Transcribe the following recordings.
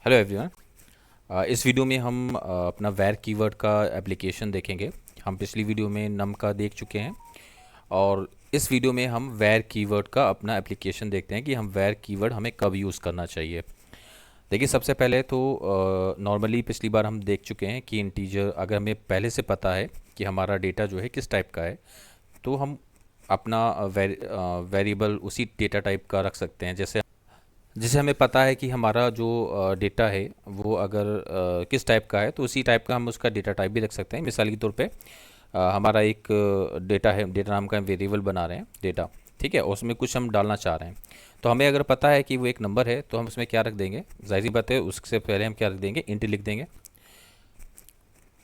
Hello everyone. इस video में हम अपना वैर कीवर्ड का एप्लीकेशन देखेंगे। हम पिछली वीडियो में नम का देख चुके हैं और इस वीडियो में हम वैर कीवर्ड का अपना एप्लीकेशन देखते हैं कि हम वैर कीवर्ड हमें कब यूज़ करना चाहिए। देखिए, सबसे पहले तो नॉर्मली पिछली बार हम देख चुके हैं कि इंटीजर अगर हमें पहले से पता है कि हमारा डेटा जो है किस टाइप का है, तो हम अपना वेरिएबल उसी डेटा टाइप का रख सकते हैं। जैसे हमें पता है कि हमारा जो डेटा है वो अगर किस टाइप का है, तो उसी टाइप का हम उसका डेटा टाइप भी रख सकते हैं। मिसाल के तौर पे हमारा एक डेटा है, डेटा नाम का वेरिएबल बना रहे हैं डेटा, ठीक है, और उसमें कुछ हम डालना चाह रहे हैं। तो हमें अगर पता है कि वो एक नंबर है, तो हम उसमें क्या रख देंगे, जाहिर सी बात है उससे पहले हम क्या रख देंगे, इंट लिख देंगे।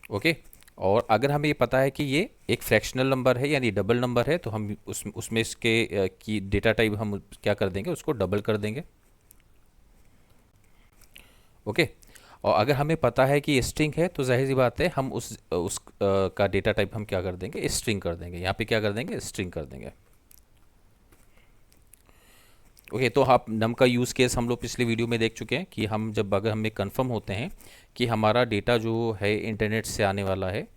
ओके। और अगर हमें ये पता है कि ये एक फ्रैक्शनल नंबर है यानी डबल नंबर है, तो हम उसमें इसके की डेटा टाइप हम क्या कर देंगे, उसको डबल कर देंगे। ओके। और अगर हमें पता है कि ये स्ट्रिंग है, तो जाहिर सी बात है हम का डेटा टाइप हम क्या कर देंगे, स्ट्रिंग कर देंगे। यहाँ पे क्या कर देंगे, स्ट्रिंग कर देंगे। ओके। तो आप नम का यूज़ केस हम लोग पिछले वीडियो में देख चुके हैं कि हम जब अगर हमें कंफर्म होते हैं कि हमारा डेटा जो है इंटरनेट से आने वाला है,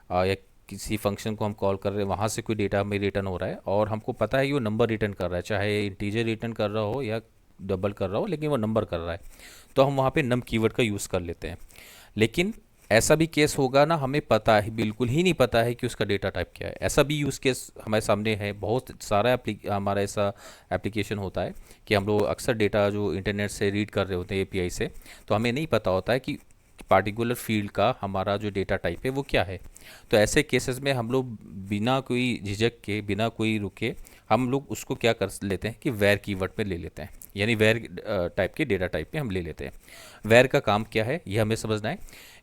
या किसी फंक्शन को हम कॉल कर रहे हैं, वहाँ से कोई डेटा हमें रिटर्न हो रहा है और हमको पता है कि वो नंबर रिटर्न कर रहा है, चाहे इंटीजर रिटर्न कर रहा हो या डबल कर रहा हो, लेकिन वो नंबर कर रहा है, तो हम वहाँ पे नम कीवर्ड का यूज़ कर लेते हैं। लेकिन ऐसा भी केस होगा ना, हमें पता है, बिल्कुल ही नहीं पता है कि उसका डेटा टाइप क्या है। ऐसा भी यूज़ केस हमारे सामने है, बहुत सारा हमारा ऐसा एप्लीकेशन होता है कि हम लोग अक्सर डेटा जो इंटरनेट से रीड कर रहे होते हैं एपीआई से, तो हमें नहीं पता होता है कि पार्टिकुलर फील्ड का हमारा जो डेटा टाइप है वो क्या है। तो ऐसे केसेस में हम लोग बिना कोई झिझक के, बिना कोई रुके, हम लोग उसको क्या कर लेते हैं कि वेर कीवर्ड पे ले लेते हैं, यानी वेर टाइप के डेटा टाइप पे हम ले लेते हैं। वेर का काम क्या है ये हमें समझना है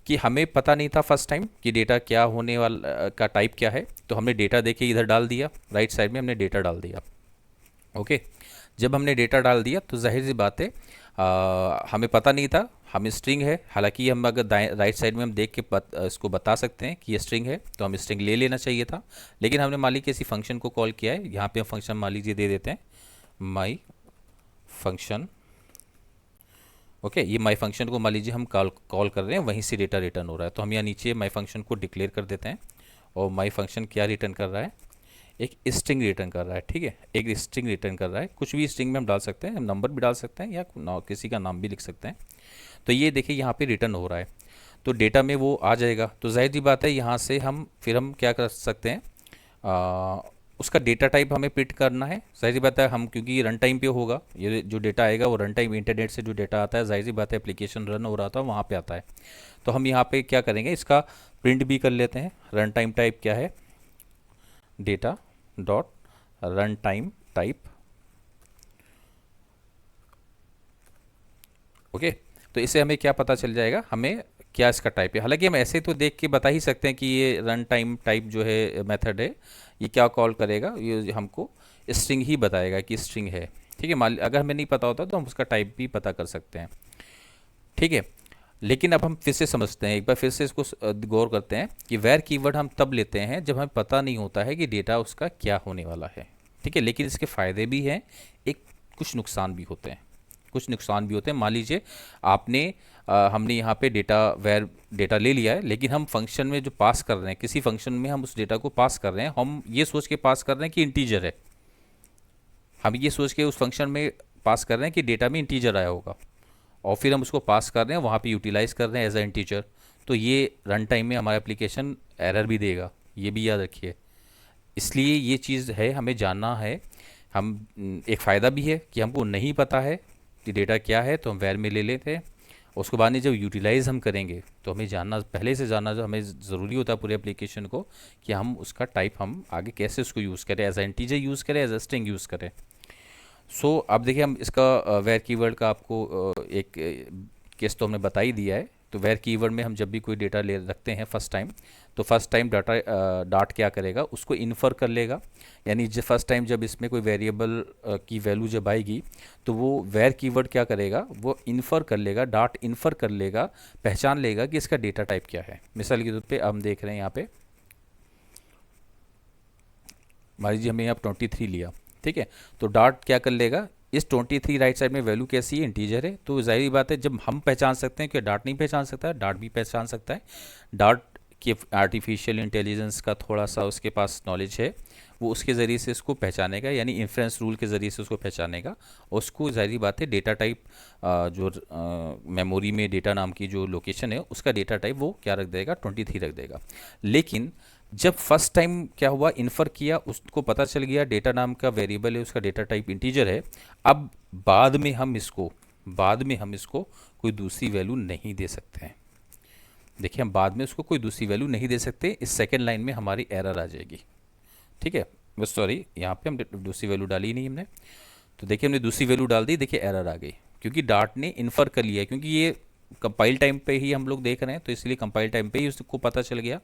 कि हमें पता नहीं था फर्स्ट टाइम कि डेटा क्या होने वाला का टाइप क्या है, तो हमने डेटा देके इधर डाल दिया, राइट साइड में हमने डेटा डाल दिया। ओके। जब हमने डेटा डाल दिया तो जाहिर सी बात है हमें पता नहीं था हम स्ट्रिंग है, हालांकि हम अगर दाएं राइट साइड में हम देख के इसको बता सकते हैं कि ये स्ट्रिंग है, तो हम स्ट्रिंग ले लेना चाहिए था। लेकिन हमने मान लीजिए किसी फंक्शन को कॉल किया है, यहाँ पे हम फंक्शन मान लीजिए दे देते हैं माई फंक्शन। ओके। ये माई फंक्शन को मान लीजिए हम कॉल कॉल कर रहे हैं, वहीं से डेटा रिटर्न हो रहा है, तो हम यहाँ नीचे माई फंक्शन को डिक्लेयर कर देते हैं। और माई फंक्शन क्या रिटर्न कर रहा है, एक स्ट्रिंग रिटर्न कर रहा है। ठीक है, एक स्ट्रिंग रिटर्न कर रहा है, कुछ भी स्ट्रिंग में हम डाल सकते हैं, हम नंबर भी डाल सकते हैं या किसी का नाम भी लिख सकते हैं। तो ये देखिए यहाँ पे रिटर्न हो रहा है, तो डेटा में वो आ जाएगा। तो जाहिर सी बात है यहाँ से हम क्या कर सकते हैं, उसका डेटा टाइप हमें प्रिंट करना है। जाहिर सी बात है हम, क्योंकि रन टाइम पे होगा ये जो डेटा आएगा, वो रन टाइम इंटरनेट से जो डेटा आता है, जाहिर सी बात है एप्लीकेशन रन हो रहा था वहाँ पे आता है। तो हम यहाँ पे क्या करेंगे, इसका प्रिंट भी कर लेते हैं। रन टाइम टाइप क्या है, data dot run time type. Okay. तो इससे हमें क्या पता चल जाएगा, हमें क्या इसका टाइप है। हालांकि हम ऐसे तो देख के बता ही सकते हैं कि ये रन टाइम टाइप जो है मेथड है, ये क्या कॉल करेगा, ये हमको स्ट्रिंग ही बताएगा कि स्ट्रिंग है। ठीक है, मान अगर हमें नहीं पता होता तो हम उसका टाइप भी पता कर सकते हैं। ठीक है। लेकिन अब हम फिर से समझते हैं, एक बार फिर से इसको गौर करते हैं कि वेर कीवर्ड हम तब लेते हैं जब हमें पता नहीं होता है कि डेटा उसका क्या होने वाला है। ठीक है, लेकिन इसके फ़ायदे भी हैं, एक कुछ नुकसान भी होते हैं, कुछ नुकसान भी होते हैं। मान लीजिए आपने हमने यहाँ पे डेटा ले लिया है, लेकिन हम फंक्शन में जो पास कर रहे हैं, किसी फंक्शन में हम उस डेटा को पास कर रहे हैं, हम ये सोच के पास कर रहे हैं कि इंटीजर है, हम ये सोच के उस फंक्शन में पास कर रहे हैं कि डेटा में इंटीजर आया होगा, और फिर हम उसको पास कर रहे हैं, वहाँ पे यूटिलाइज कर रहे हैं एज अ इंटीजर। तो ये रन टाइम में हमारा एप्लीकेशन एरर भी देगा, ये भी याद रखिए। इसलिए ये चीज़ है, हमें जानना है। हम एक फ़ायदा भी है कि हमको नहीं पता है कि डेटा क्या है, तो हम वैर में ले लेते हैं। उसके बाद में जब यूटिलाइज हम करेंगे, तो हमें जानना, पहले से जानना जो हमें ज़रूरी होता है पूरे एप्लीकेशन को, कि हम उसका टाइप हम आगे कैसे उसको यूज़ करें, एज अ इंटीजर यूज़ करें, एज अ स्ट्रिंग यूज़ करें। सो अब देखिए, हम इसका वेर कीवर्ड का आपको एक केस तो हमने बता ही दिया है। तो वेर कीवर्ड में हम जब भी कोई डेटा ले रखते हैं फर्स्ट टाइम, तो फर्स्ट टाइम डाटा डाट क्या करेगा, उसको इन्फर कर लेगा। यानी जब फर्स्ट टाइम जब इसमें कोई वेरिएबल की वैल्यू जब आएगी, तो वो वेर कीवर्ड क्या करेगा, वो इन्फर कर लेगा, डाट इन्फर कर लेगा, पहचान लेगा कि इसका डेटा टाइप क्या है। मिसाल के तौर पे हम देख रहे हैं यहाँ पे, मान लीजिए हमें यहाँ 23 लिया। ठीक है, तो डॉट क्या कर लेगा, इस 23 राइट साइड में वैल्यू कैसी है, इंटीजर है, तो जाहिर बात है जब हम पहचान सकते हैं कि डार्ट नहीं पहचान सकता है, डार्ट भी पहचान सकता है। डार्ट कि आर्टिफिशियल इंटेलिजेंस का थोड़ा सा उसके पास नॉलेज है, वो उसके ज़रिए से इसको पहचानेगा, यानी इन्फ्रेंस रूल के ज़रिए से उसको पहचानेगा। और उसको ज़ाहिर बात है डेटा टाइप जो मेमोरी में डेटा नाम की जो लोकेशन है उसका डेटा टाइप वो क्या रख देगा, 23 रख देगा। लेकिन जब फर्स्ट टाइम क्या हुआ, इन्फर किया, उसको पता चल गया डेटा नाम का वेरिएबल है, उसका डेटा टाइप इंटीजर है। अब बाद में हम इसको कोई दूसरी वैल्यू नहीं दे सकते हैं। देखिए हम बाद में उसको कोई दूसरी वैल्यू नहीं दे सकते, इस सेकेंड लाइन में हमारी एरर आ जाएगी। ठीक है, बस सॉरी यहाँ पे हम दूसरी वैल्यू डाली ही नहीं हमने, तो देखिए हमने दूसरी वैल्यू डाल दी, देखिए एरर आ गई, क्योंकि डार्ट ने इन्फर कर लिया है, क्योंकि ये कंपाइल टाइम पे ही हम लोग देख रहे हैं, तो इसलिए कंपाइल टाइम पे ही उसको पता चल गया।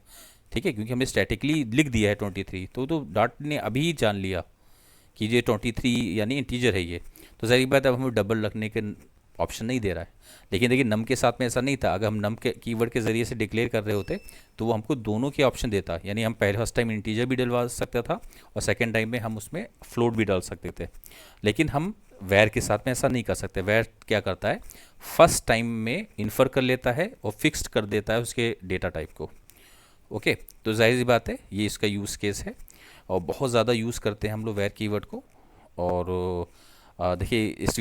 ठीक है, क्योंकि हमने स्टैटिकली लिख दिया है 23, तो डार्ट ने अभी ही जान लिया कि ये 23 यानी इंटीजर है ये। तो ज़ाहिर बात है अब हमें डबल रखने के ऑप्शन नहीं दे रहा है। लेकिन देखिए नम के साथ में ऐसा नहीं था, अगर हम नम के कीवर्ड के ज़रिए से डिक्लेयर कर रहे होते तो वो हमको दोनों के ऑप्शन देता, यानी हम पहले फर्स्ट टाइम इंटीजर भी डलवा सकता था और सेकेंड टाइम में हम उसमें फ्लोट भी डाल सकते थे। लेकिन हम वैर के साथ में ऐसा नहीं कर सकते। वैर क्या करता है, फर्स्ट टाइम में इन्फर कर लेता है और फिक्स्ड कर देता है उसके डेटा टाइप को। ओके, तो जाहिर सी बात है ये इसका यूज़ केस है और बहुत ज़्यादा यूज़ करते हैं हम लोग वैर कीवर्ड को। और देखिए इस